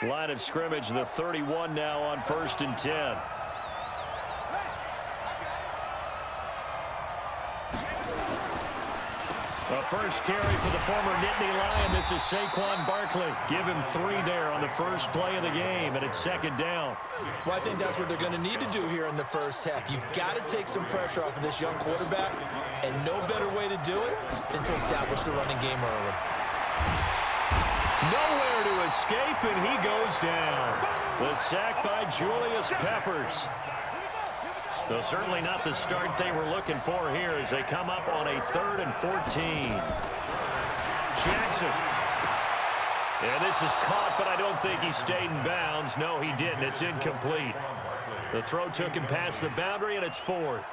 Line of scrimmage, the 31 now on 1st and 10. The first carry for the former Nittany Lion. This is Saquon Barkley. Give him 3 there on the first play of the game, and it's 2nd down. Well, I think that's what they're going to need to do here in the first half. You've got to take some pressure off of this young quarterback, and no better way to do it than to establish the running game early. Nowhere to escape, and he goes down. The sack by Julius Peppers. Though certainly not the start they were looking for here as they come up on a 3rd and 14. Jackson. And this is caught, but I don't think he stayed in bounds. No, he didn't. It's incomplete. The throw took him past the boundary, and it's 4th.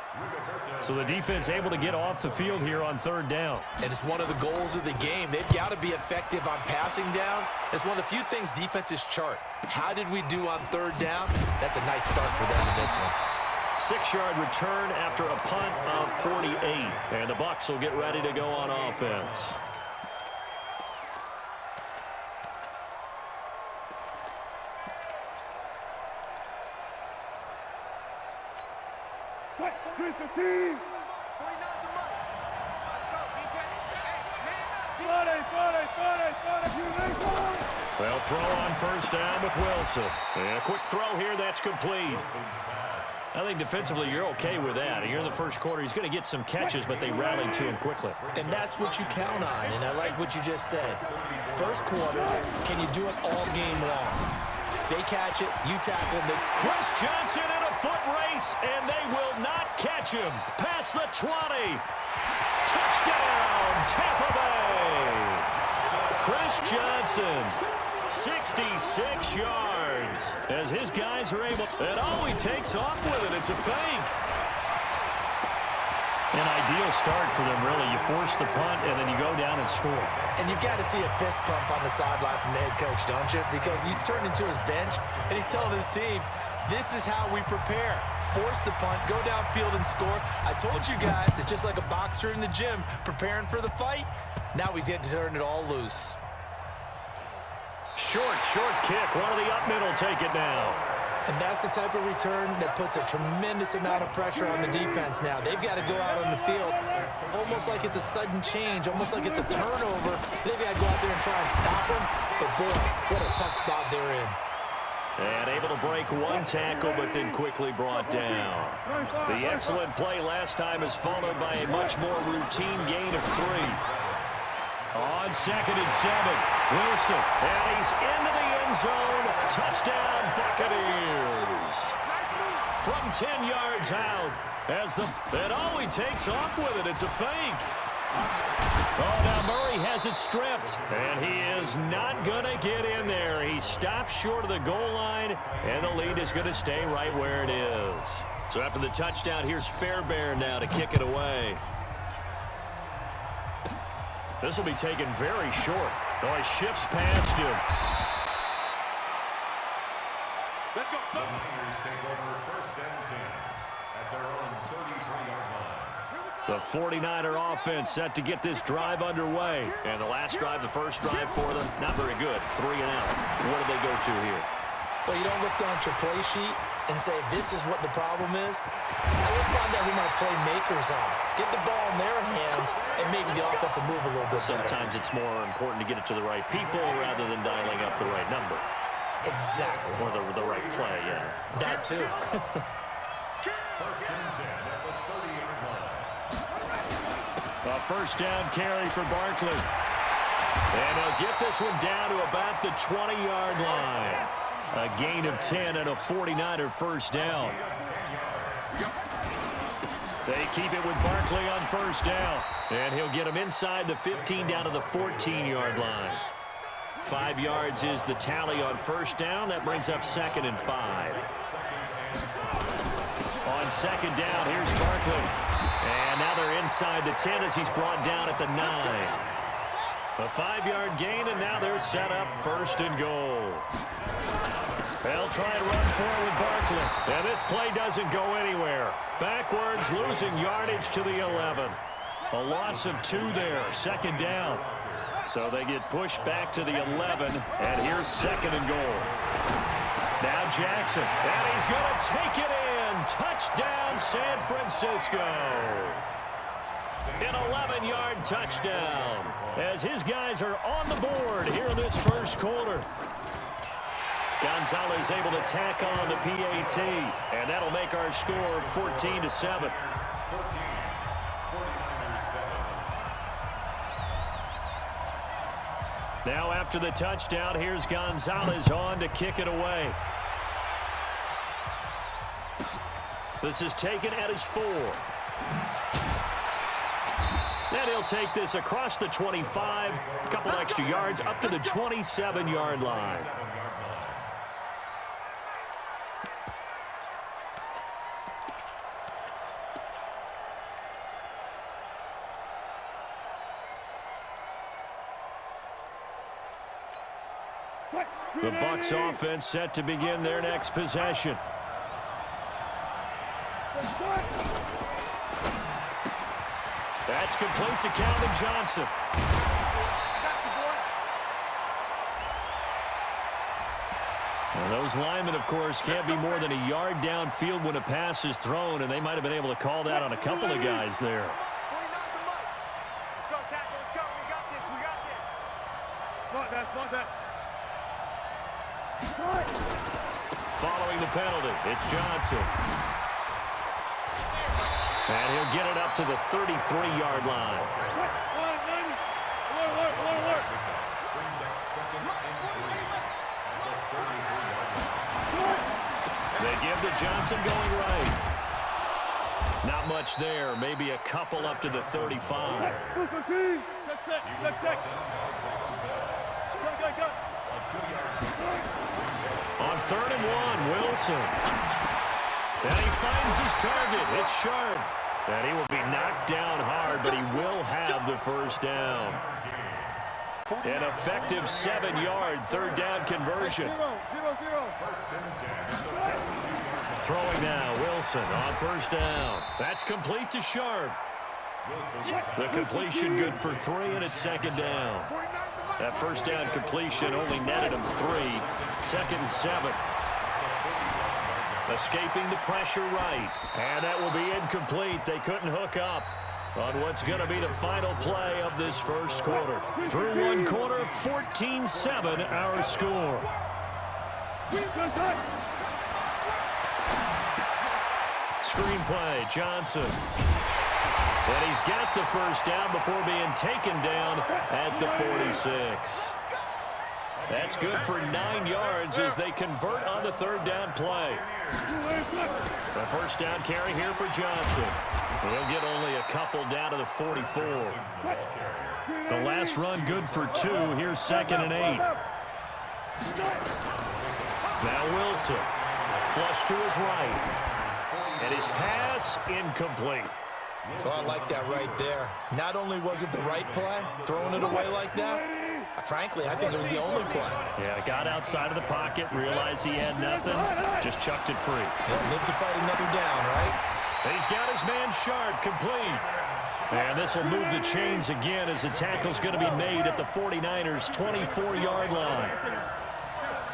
So the defense able to get off the field here on 3rd down. And it's one of the goals of the game. They've got to be effective on passing downs. It's one of the few things defenses chart. How did we do on 3rd down? That's a nice start for them in this one. 6-yard return after a punt of 48. And the Bucs will get ready to go on offense. Well, throw on 1st down with Wilson. And a quick throw here, that's complete. I think defensively you're okay with that. Here in the first quarter, he's going to get some catches, but they rallied to him quickly. And that's what you count on, and I like what you just said. First quarter, can you do it all game long? They catch it, you tackle them. Chris Johnson in a foot race, and they will not catch him. Past the 20. Touchdown, Tampa Bay. Chris Johnson, 66 yards. As his guys are able, and oh, he takes off with it. It's a fake. An ideal start for them, really. You force the punt, and then you go down and score. And you've got to see a fist pump on the sideline from the head coach, don't you? Because he's turned into his bench, and he's telling his team, this is how we prepare. Force the punt, go downfield and score. I told you guys, it's just like a boxer in the gym preparing for the fight. Now we get to turn it all loose. Short kick. One of the up middle take it now. And that's the type of return that puts a tremendous amount of pressure on the defense now. They've got to go out on the field almost like it's a sudden change, almost like it's a turnover. They've got to go out there and try and stop them. But, boy, what a tough spot they're in. And able to break one tackle, but then quickly brought down. The excellent play last time is followed by a much more routine gain of 3. On 2nd and 7, Wilson, and he's into the end zone. Touchdown, Buccaneers. From 10 yards out, and oh, he takes off with it. It's a fake. Oh, now Murray has it stripped, and he is not going to get in there. He stops short of the goal line, and the lead is going to stay right where it is. So after the touchdown, here's Fairbairn now to kick it away. This will be taken very short. Oh, he shifts past him. Let's go. Buccaneers take over 1st and 10 at their own 33-yard line. The 49er offense set to get this drive underway. And the last drive, the first drive for them, not very good. 3 and out. What do they go to here? Well, you don't look down at your play sheet and say, this is what the problem is. Now let's find out who my playmakers are. Get the ball in their hands and maybe the offense will move a little bit better. Sometimes it's more important to get it to the right people rather than dialing up the right number. Exactly. Or the right play, yeah. That too. 1st and 10 at the 30-yard line. A 1st down carry for Barkley. And they'll get this one down to about the 20-yard line. A gain of 10 and a 49er 1st down. They keep it with Barkley on 1st down. And he'll get him inside the 15 down to the 14-yard line. 5 yards is the tally on 1st down. That brings up 2nd and 5. On 2nd down, here's Barkley. And now they're inside the 10 as he's brought down at the 9. A 5-yard gain, and now they're set up 1st and goal. They'll try and run forward with Barkley. And this play doesn't go anywhere. Backwards, losing yardage to the 11. A loss of 2 there. 2nd down. So they get pushed back to the 11, and here's 2nd and goal. Now Jackson, and he's going to take it in. Touchdown, San Francisco. An 11-yard touchdown as his guys are on the board here in this first quarter. Gonzalez able to tack on the PAT, and that'll make our score 14-7. Now after the touchdown, here's Gonzalez on to kick it away. This is taken at his 4. And he'll take this across the 25, a couple extra yards up to the 27-yard line. The Bucs offense set to begin their next possession. That's complete to Calvin Johnson. And those linemen, of course, can't be more than a yard downfield when a pass is thrown, and they might have been able to call that on a couple of guys there. Following the penalty, it's Johnson. And he'll get it up to the 33-yard line. They give to Johnson going right. Not much there, maybe a couple up to the 35. On 3rd and 1, Wilson. And he finds his target. It's Sharp. And he will be knocked down hard, but he will have the first down. An effective 7-yard 3rd down conversion. Throwing now, Wilson on 1st down. That's complete to Sharp. The completion good for 3, and it's 2nd down. That 1st down completion only netted him 3. 2nd and 7. Escaping the pressure right. And that will be incomplete. They couldn't hook up on what's going to be the final play of this first quarter. Through one quarter, 14-7 our score. Screenplay, Johnson. And he's got the 1st down before being taken down at the 46. That's good for 9 yards as they convert on the 3rd down play. The 1st down carry here for Johnson. He'll get only a couple down to the 44. The last run good for 2. Here's 2nd and 8. Now Wilson. Flush to his right. And his pass incomplete. Oh, I like that right there. Not only was it the right play, throwing it away like that, frankly, I think it was the only play. Yeah, got outside of the pocket, realized he had nothing, just chucked it free. Yeah, lived to fight another down, right? He's got his man Sharp, complete. And this will move the chains again as the tackle's going to be made at the 49ers' 24-yard line.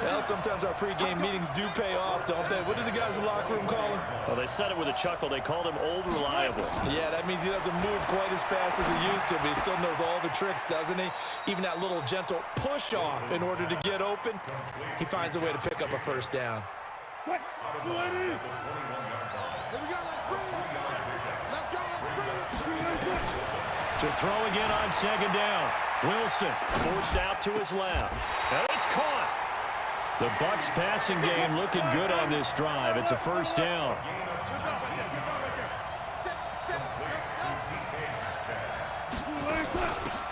Well, sometimes our pregame meetings do pay off, don't they? What did the guys in the locker room call him? Well, they said it with a chuckle. They called him Old Reliable. Yeah, that means he doesn't move quite as fast as he used to, but he still knows all the tricks, doesn't he? Even that little gentle push-off in order to get open, he finds a way to pick up a 1st down. To throw again on 2nd down. Wilson forced out to his left. And it's caught. The Bucs passing game looking good on this drive. It's a 1st down.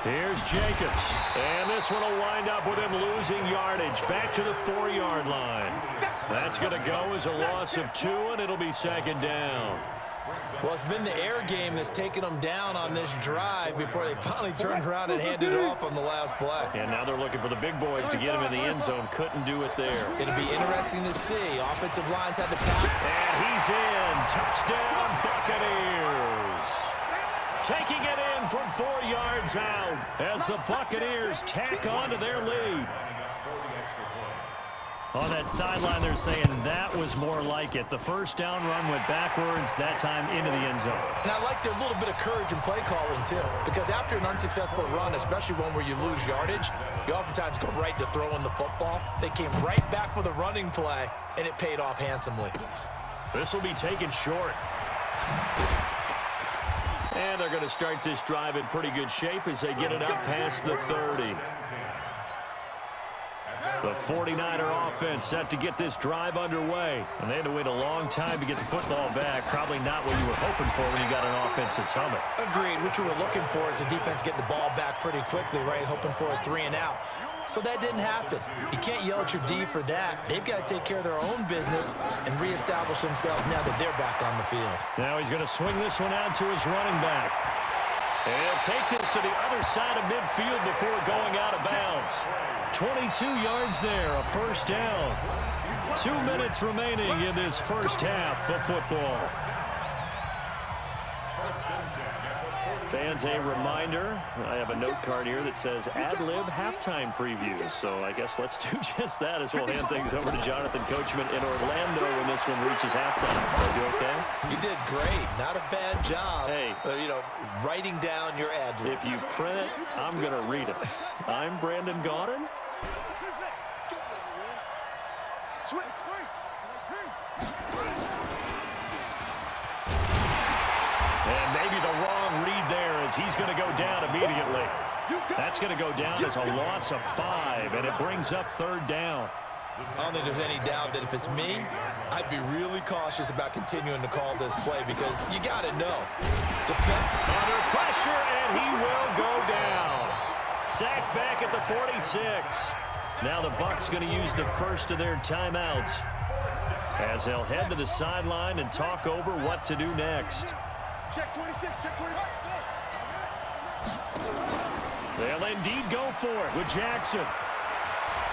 Here's Jacobs. And this one will wind up with him losing yardage. Back to the 4-yard line. That's going to go as a loss of 2, and it'll be 2nd down. Well, it's been the air game that's taken them down on this drive before they finally turned around and handed it off on the last play. And now they're looking for the big boys to get him in the end zone. Couldn't do it there. It'll be interesting to see. Offensive lines had to pass. And he's in. Touchdown, Buccaneers. Taking it in from 4 yards out as the Buccaneers tack on to their lead. On that sideline, they're saying that was more like it. The first down run went backwards, that time into the end zone. And I like their little bit of courage in play calling, too. Because after an unsuccessful run, especially one where you lose yardage, you oftentimes go right to throwing the football. They came right back with a running play, and it paid off handsomely. This will be taken short. And they're going to start this drive in pretty good shape as they get it up past the 30. The 49er offense set to get this drive underway. And they had to wait a long time to get the football back. Probably not what you were hoping for when you got an offense that's humming. Agreed. What you were looking for is the defense getting the ball back pretty quickly, right? Hoping for a 3 and out. So that didn't happen. You can't yell at your D for that. They've got to take care of their own business and reestablish themselves now that they're back on the field. Now he's going to swing this one out to his running back. And he'll take this to the other side of midfield before going out of bounds. 22 yards there, a first down. 2 minutes remaining in this first half of football. Fans, a reminder, I have a note card here that says ad-lib halftime previews. So I guess let's do just that as we'll hand things over to Jonathan Coachman in Orlando when this one reaches halftime. Are you okay? You did great. Not a bad job. Hey. Writing down your ad-libs. If you print it, I'm going to read it. I'm Brandon Gaudin. And maybe the wrong read there as he's going to go down immediately. That's going to go down as a loss of 5, and it brings up third down. I don't think there's any doubt that if it's me, I'd be really cautious about continuing to call this play because you got to know. Under pressure, and he will go down. Sacked back at the 46. Now the Bucs going to use the first of their timeouts as they'll head to the sideline and talk over what to do next. Check 26, check 25. They'll indeed go for it with Jackson.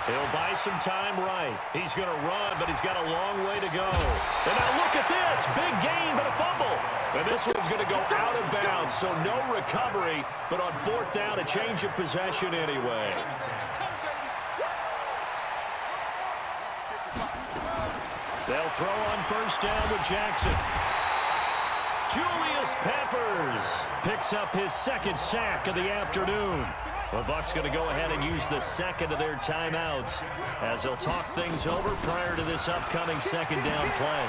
He'll buy some time right. He's going to run, but he's got a long way to go. And now look at this. Big gain, but a fumble. And this one's going to go out of bounds, so no recovery, but on fourth down, a change of possession anyway. They'll throw on first down with Jackson. Julius Peppers picks up his second sack of the afternoon. The Bucs going to go ahead and use the second of their timeouts as they'll talk things over prior to this upcoming second down play.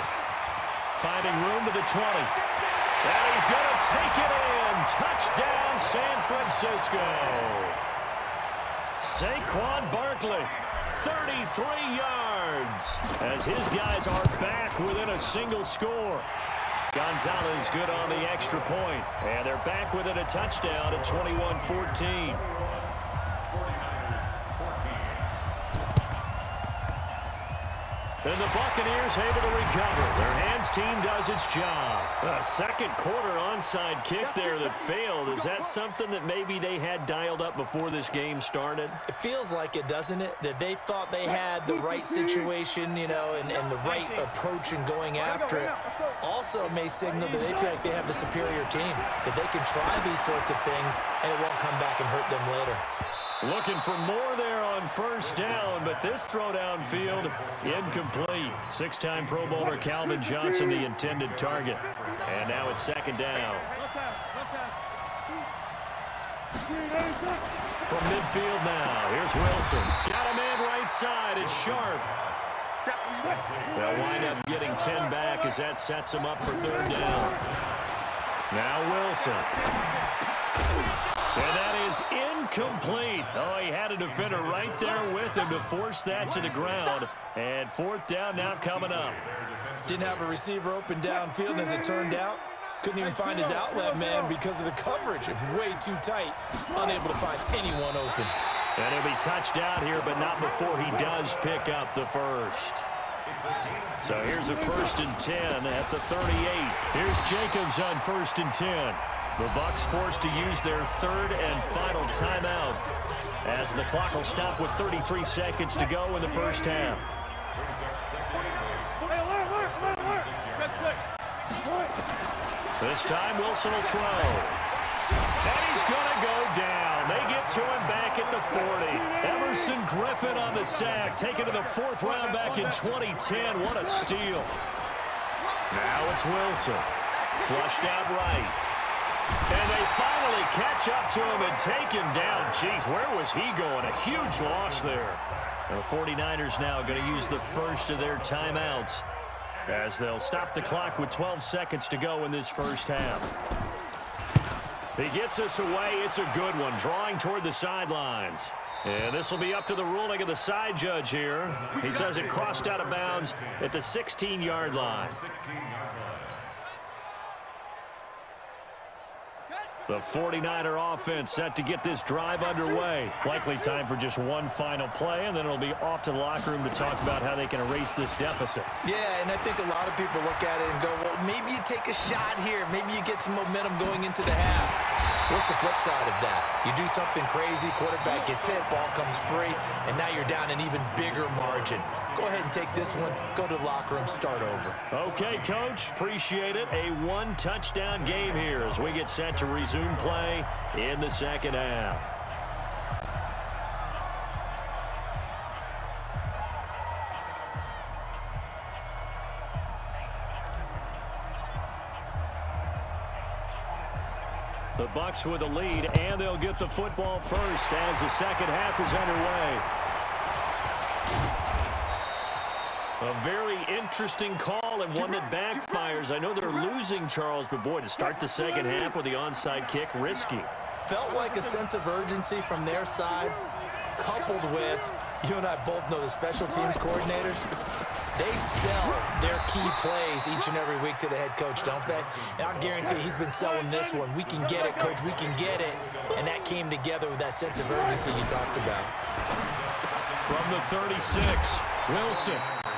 Finding room to the 20. And he's going to take it in. Touchdown, San Francisco. Saquon Barkley, 33 yards, as his guys are back within a single score. Gonzalez good on the extra point, and they're back within a touchdown at 21-14. And the Buccaneers able to recover. Their hands team does its job. A second quarter onside kick there that failed. Is that something that maybe they had dialed up before this game started? It feels like it, doesn't it? That they thought they had the right situation, and the right approach in going after it. Also may signal that they feel like they have the superior team, that they can try these sorts of things, and it won't come back and hurt them later. Looking for more there on first down, but this throw downfield incomplete. Six-time Pro Bowler Calvin Johnson, the intended target. And now it's second down. From midfield now, here's Wilson. Got a man right side, it's Sharp. They'll wind up getting 10 back as that sets them up for third down. Now Wilson. And that is incomplete. Oh, he had a defender right there with him to force that to the ground. And fourth down now coming up. Didn't have a receiver open downfield, and as it turned out, couldn't even find his outlet man because of the coverage. It's way too tight, unable to find anyone open. And he'll be touched out here, but not before he does pick up the first. So here's a 1st and 10 at the 38. Here's Jacobs on 1st and 10. The Bucs forced to use their third and final timeout as the clock will stop with 33 seconds to go in the first half. This time Wilson will throw. And he's going to go down. They get to him back at the 40. Emerson Griffin on the sack, taken to the 4th round back in 2010. What a steal. Now it's Wilson. Flushed out right. And they finally catch up to him and take him down. Jeez, where was he going? A huge loss there. The 49ers now going to use the first of their timeouts as they'll stop the clock with 12 seconds to go in this first half. He gets us away. It's a good one, drawing toward the sidelines. And this will be up to the ruling of the side judge here. He says it crossed out of bounds at the 16-yard line. The 49er offense set to get this drive underway. Likely time for just one final play, and then it'll be off to the locker room to talk about how they can erase this deficit. Yeah, and I think a lot of people look at it and go, well, maybe you take a shot here. Maybe you get some momentum going into the half. What's the flip side of that? You do something crazy, quarterback gets hit, ball comes free, and now you're down an even bigger margin. Go ahead and take this one, go to the locker room, start over. Okay, Coach, appreciate it. A one-touchdown game here as we get set to resume play in the second half. The Bucs with a lead, and they'll get the football first as the second half is underway. A very interesting call and one that backfires. I know they're losing, Charles, but boy, to start the second half with the onside kick, risky. Felt like a sense of urgency from their side, coupled with, you and I both know the special teams coordinators. They sell their key plays each and every week to the head coach, don't they? And I guarantee he's been selling this one. We can get it, coach, we can get it. And that came together with that sense of urgency you talked about. From the 36, Wilson.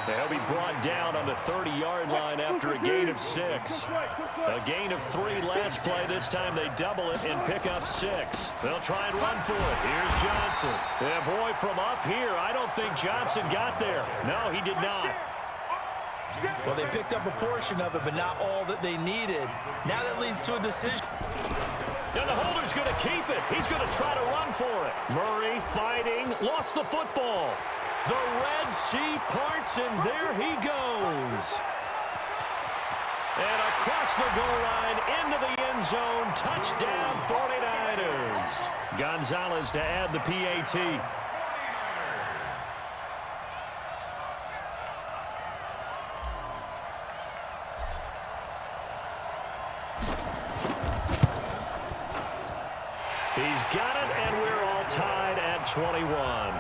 They'll be brought down on the 30-yard line after a gain of 6. A gain of 3 last play. This time they double it and pick up 6. They'll try and run for it. Here's Johnson. And boy, from up here, I don't think Johnson got there. No, he did not. Well, they picked up a portion of it, but not all that they needed. Now that leads to a decision. And the holder's going to keep it. He's going to try to run for it. Murray fighting, lost the football. The Red Sea parts, and there he goes. And across the goal line, into the end zone, touchdown 49ers. Gonzalez to add the PAT. He's got it, and we're all tied at 21.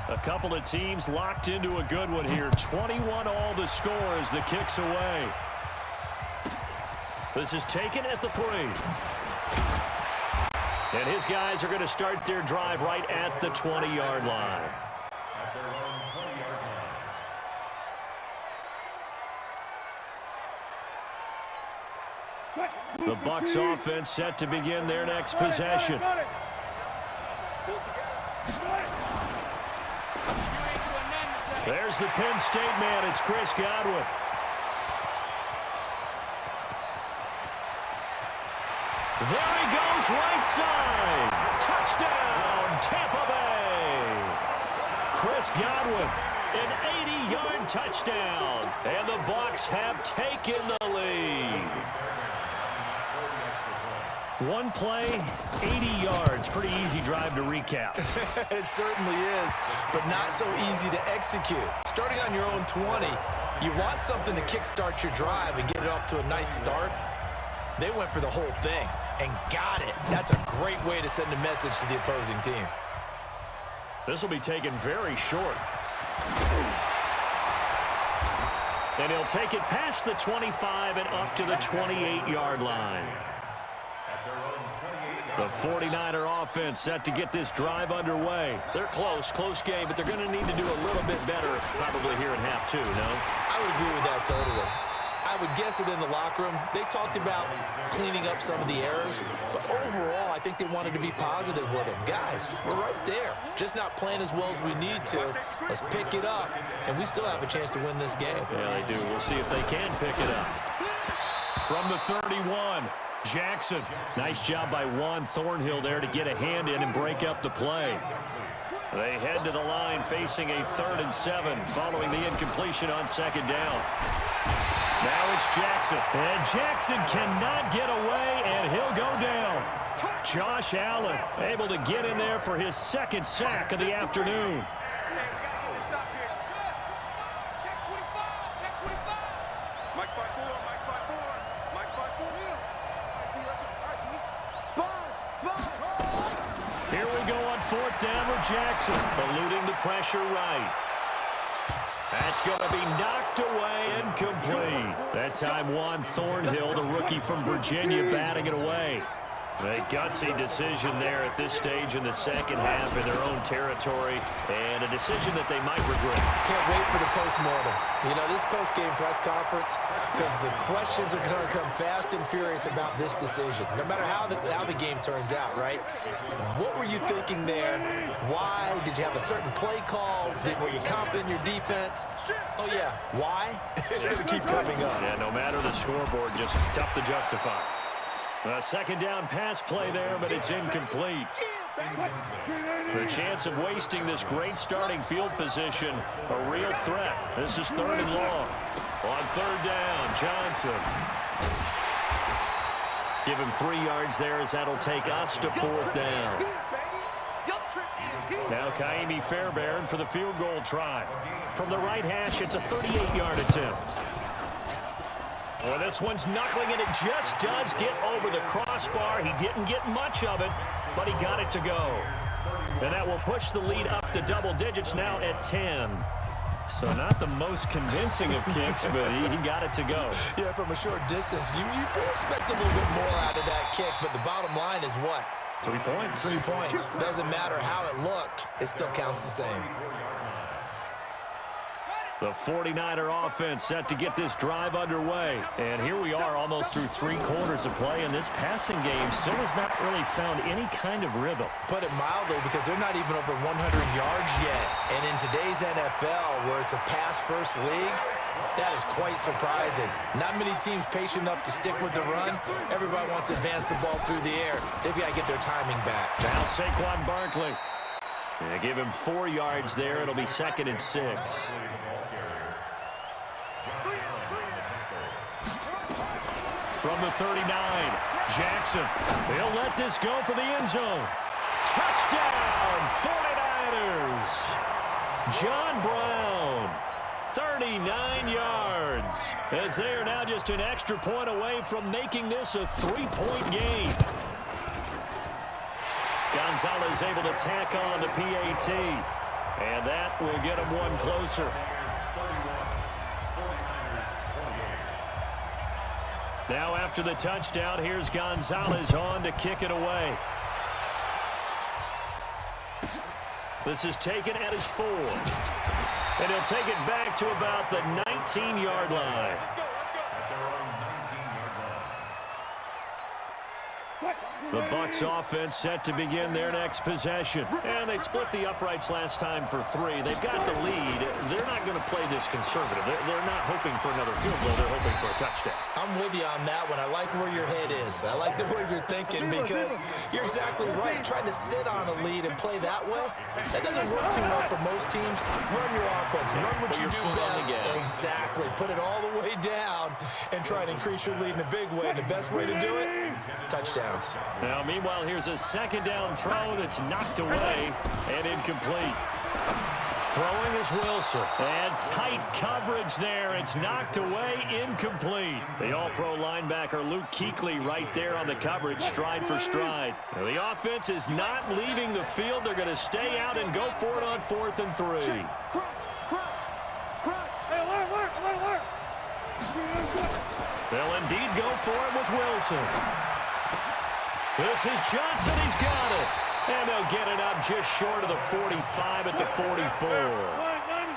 A couple of teams locked into a good one here. 21 all the score as the kick's away. This is taken at the 3. And his guys are going to start their drive right at the 20-yard line. At their own 20-yard line. The Bucs offense set to begin their next possession. There's the Penn State man. It's Chris Godwin. There he goes, right side. Touchdown, Tampa Bay. Chris Godwin, an 80-yard touchdown. And the Bucs have taken the lead. One play, 80 yards. Pretty easy drive to recap. It certainly is, but not so easy to execute. Starting on your own 20, you want something to kickstart your drive and get it off to a nice start. They went for the whole thing and got it. That's a great way to send a message to the opposing team. This will be taken very short. And he'll take it past the 25 and up to the 28-yard line. At their own 28-yard The 49er offense set to get this drive underway. They're close game, but they're going to need to do a little bit better probably here in half two, no? I would agree with that totally. I would guess it in the locker room. They talked about cleaning up some of the errors, but overall, I think they wanted to be positive with them. Guys, we're right there. Just not playing as well as we need to. Let's pick it up, and we still have a chance to win this game. Yeah, they do. We'll see if they can pick it up. From the 31, Jackson. Nice job by Juan Thornhill there to get a hand in and break up the play. They head to the line facing a 3rd and 7 following the incompletion on 2nd down. Now it's Jackson. And Jackson cannot get away, and he'll go down. Josh Allen able to get in there for his 2nd sack of the afternoon. Stop here. Check 25. Check 25. Mike 5-4. Mike 5-4. Mike 5-4. Here we go on 4th down with Jackson, eluding the pressure right. That's going to be knocked away and complete. That time Juan Thornhill, the rookie from Virginia, batting it away. A gutsy decision there at this stage in the 2nd half in their own territory, and a decision that they might regret. Can't wait for the postmortem. You know, this post-game press conference, because the questions are going to come fast and furious about this decision, no matter how the game turns out, right? What were you thinking there? Why? Did you have a certain play call? Were you confident in your defense? Oh, yeah. Why? It's going to keep coming up. Yeah, no matter the scoreboard, just tough to justify. A 2nd down pass play there, but it's incomplete. The chance of wasting this great starting field position, a real threat. This is 3rd and long. On 3rd down, Johnson. Give him 3 yards there as that'll take us to 4th down. Now Kaimi Fairbairn for the field goal try. From the right hash, it's a 38-yard attempt. Well, this one's knuckling, and it just does get over the crossbar. He didn't get much of it, but he got it to go. And that will push the lead up to double digits now at 10. So not the most convincing of kicks, but he got it to go. Yeah, from a short distance, you expect a little bit more out of that kick, but the bottom line is what? 3 points. 3 points. Doesn't matter how it looked. It still counts the same. The 49er offense set to get this drive underway. And here we are almost through 3 quarters of play, and this passing game still has not really found any kind of rhythm. Put it mildly, because they're not even over 100 yards yet. And in today's NFL, where it's a pass-first league, that is quite surprising. Not many teams patient enough to stick with the run. Everybody wants to advance the ball through the air. They've got to get their timing back. Now Saquon Barkley. They give him 4 yards there. It'll be 2nd and 6. From the 39, Jackson. They'll let this go for the end zone. Touchdown, 49ers. John Brown, 39 yards. As they are now just an extra point away from making this a 3-point game. Gonzalez able to tack on the PAT. And that will get him one closer. Now after the touchdown, here's Gonzalez on to kick it away. This is taken at his 4. And he'll take it back to about the 19-yard line. The Bucs offense set to begin their next possession. And they split the uprights last time for 3. They've got the lead. They're not going to play this conservative. They're not hoping for another field goal. They're hoping for a touchdown. I'm with you on that one. I like where your head is. I like the way you're thinking, because you're exactly right. Trying to sit on a lead and play that way, that doesn't work too well for most teams. Run your offense. Run what you do best. Exactly. Put it all the way down and try and increase your lead in a big way. And the best way to do it, touchdowns. Now, meanwhile, here's a 2nd down throw that's knocked away and incomplete. Throwing is Wilson. And tight coverage there. It's knocked away, incomplete. The all-pro linebacker Luke Kuechly right there on the coverage, stride for stride. The offense is not leaving the field. They're going to stay out and go for it on 4th and 3. They'll indeed go for it with Wilson. This is Johnson. He's got it. And they'll get it up just short of the 45 at the 44.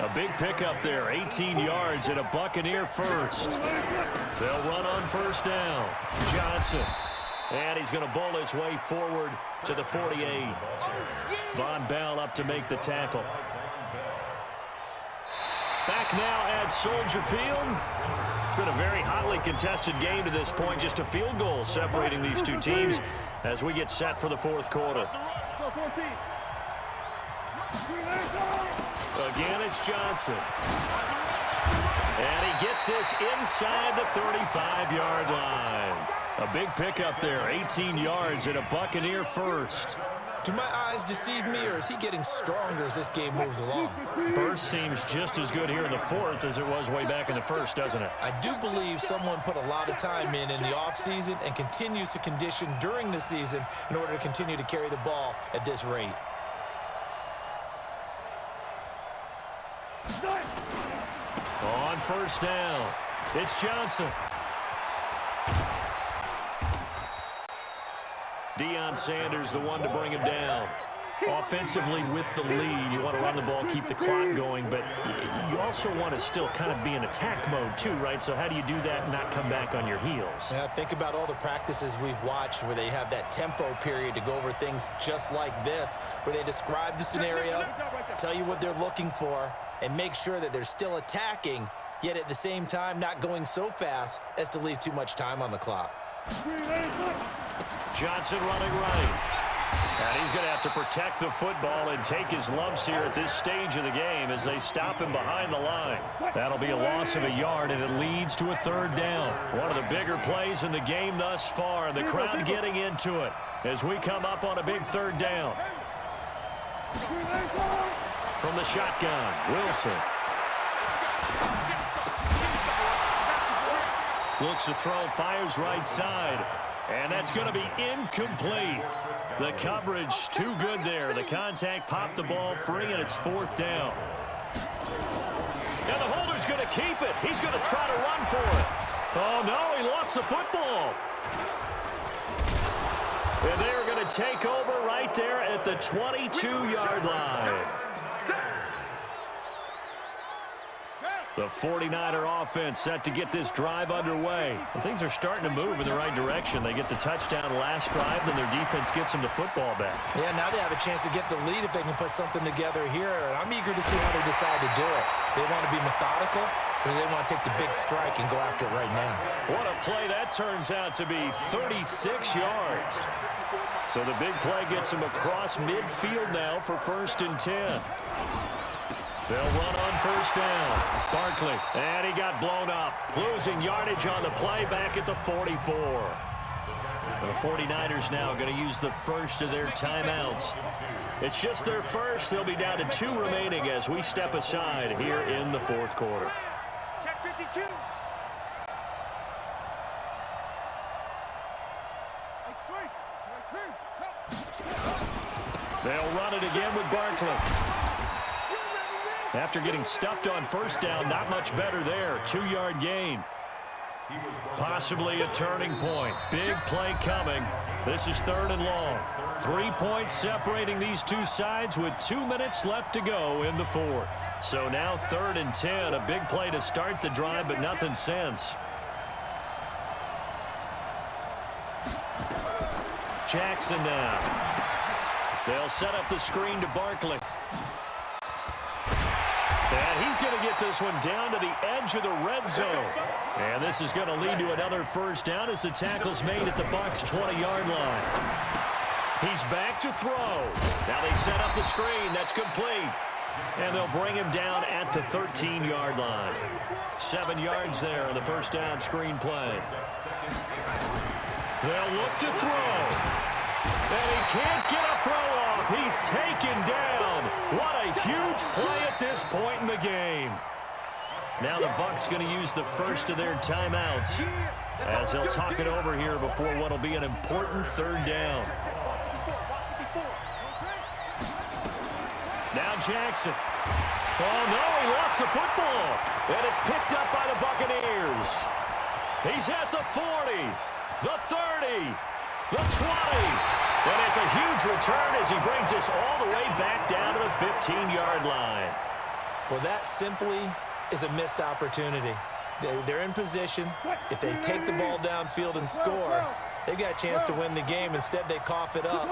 A big pickup there, 18 yards and a Buccaneer first. They'll run on first down. Johnson. And he's going to bowl his way forward to the 48. Von Bell up to make the tackle. Back now at Soldier Field. It's been a very hotly contested game to this point. Just a field goal separating these two teams as we get set for the fourth quarter. Again, it's Johnson. And he gets this inside the 35-yard line. A big pickup there, 18 yards and a Buccaneer first. Do my eyes deceive me, or is he getting stronger as this game moves along? Burst seems just as good here in the fourth as it was way back in the first, doesn't it? I do believe someone put a lot of time in the offseason and continues to condition during the season in order to continue to carry the ball at this rate. On first down, it's Johnson. Deion Sanders, the one to bring him down. Offensively with the lead, you want to run the ball, keep the clock going, but you also want to still kind of be in attack mode too, right? So how do you do that and not come back on your heels? Yeah, think about all the practices we've watched where they have that tempo period to go over things just like this, where they describe the scenario, tell you what they're looking for, and make sure that they're still attacking, yet at the same time not going so fast as to leave too much time on the clock. Johnson running right. And he's going to have to protect the football and take his lumps here at this stage of the game as they stop him behind the line. That'll be a loss of a yard, and it leads to a third down. One of the bigger plays in the game thus far. The crowd getting into it as we come up on a big third down. From the shotgun, Wilson. Looks to throw, fires right side. And that's going to be incomplete. The coverage too good there. The contact popped the ball free, and it's fourth down. And the holder's going to keep it. He's going to try to run for it. Oh, no, he lost the football. And they're going to take over right there at the 22-yard line. The 49er offense set to get this drive underway. And things are starting to move in the right direction. They get the touchdown last drive, then their defense gets them the football back. Yeah, now they have a chance to get the lead if they can put something together here. And I'm eager to see how they decide to do it. Do they want to be methodical, or do they want to take the big strike and go after it right now? What a play that turns out to be, 36 yards. So the big play gets them across midfield now for 1st and 10. They'll run on first down. Barkley, and he got blown up. Losing yardage on the play back at the 44. The 49ers now going to use the first of their timeouts. It's just their first. They'll be down to 2 remaining as we step aside here in the fourth quarter. Check 52. They'll run it again with Barkley. After getting stuffed on first down, not much better there. 2-yard gain. Possibly a turning point. Big play coming. This is 3rd and long. 3 points separating these two sides with 2 minutes left to go in the fourth. So now 3rd and 10. A big play to start the drive, but nothing since. Jackson now. They'll set up the screen to Barkley. And he's going to get this one down to the edge of the red zone. And this is going to lead to another first down as the tackle's made at the Bucs' 20-yard line. He's back to throw. Now they set up the screen. That's complete. And they'll bring him down at the 13-yard line. 7 yards there on the first down screen play. They'll look to throw. And he can't get a throw off. He's taken down. What a huge play at this point in the game. Now the Bucs going to use the first of their timeouts as they'll talk it over here before what will be an important third down. Now Jackson. Oh, no, he lost the football. And it's picked up by the Buccaneers. He's at the 40, the 30. The 20. And it's a huge return as he brings us all the way back down to the 15-yard line. Well, that simply is a missed opportunity. They're in position. If they take the ball downfield and score, they've got a chance to win the game. Instead, they cough it up.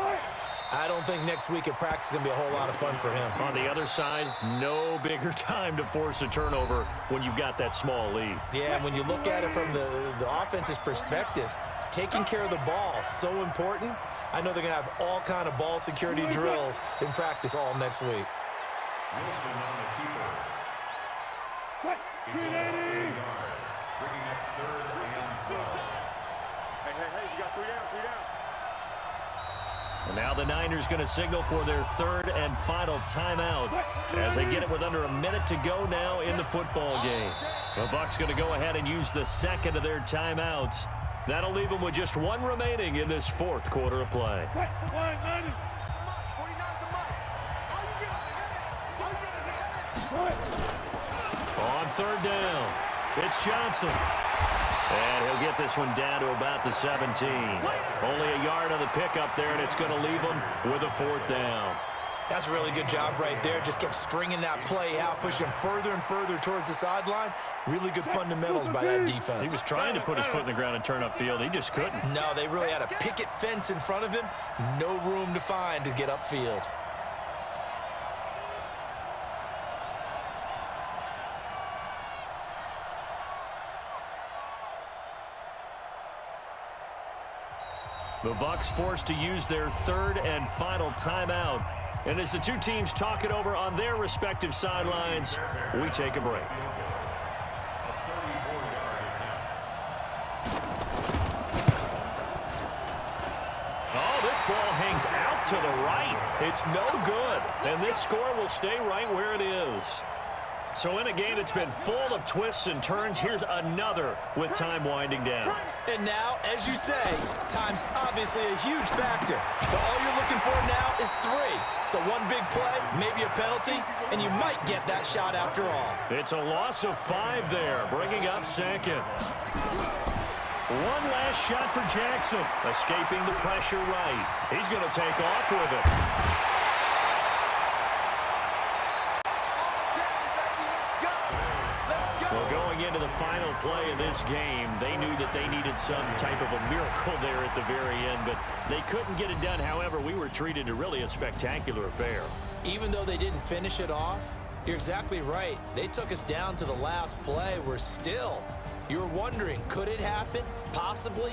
I don't think next week at practice is going to be a whole lot of fun for him. On the other side, no bigger time to force a turnover when you've got that small lead. Yeah, and when you look at it from the offense's perspective, taking care of the ball is so important. I know they're going to have all kind of ball security drills in practice all next week. Wilson on the keeper. It's a loss of a yard, bringing up 3rd and 12. Hey, you got 3 down, 3 down. And now the Niners going to signal for their 3rd and final timeout as they get it with under a minute to go now in the football game. The Bucs going to go ahead and use the 2nd of their timeouts. That'll leave them with just 1 remaining in this 4th quarter of play. On 3rd down, it's Johnson. And he'll get this one down to about the 17. Only a yard on the pickup there, and it's going to leave him with a 4th down. That's a really good job right there. Just kept stringing that play out, pushing him further and further towards the sideline. Really good fundamentals by that defense. He was trying to put his foot in the ground and turn upfield. He just couldn't. No, they really had a picket fence in front of him. No room to find to get upfield. The Bucs forced to use their 3rd and final timeout. And as the two teams talk it over on their respective sidelines, we take a break. Oh, this ball hangs out to the right. It's no good. And this score will stay right where it is. So in a game that's been full of twists and turns, here's another with time winding down. And now, as you say, time's obviously a huge factor. But all you're looking for now is 3. So one big play, maybe a penalty, and you might get that shot after all. It's a loss of 5 there, bringing up 2nd. One last shot for Jackson, escaping the pressure right. He's going to take off with it. Well, going into the final play of this game, they knew that they needed some type of a miracle there at the very end, but they couldn't get it done. However, we were treated to really a spectacular affair. Even though they didn't finish it off, you're exactly right. They took us down to the last play. We're still, you're wondering, could it happen? Possibly.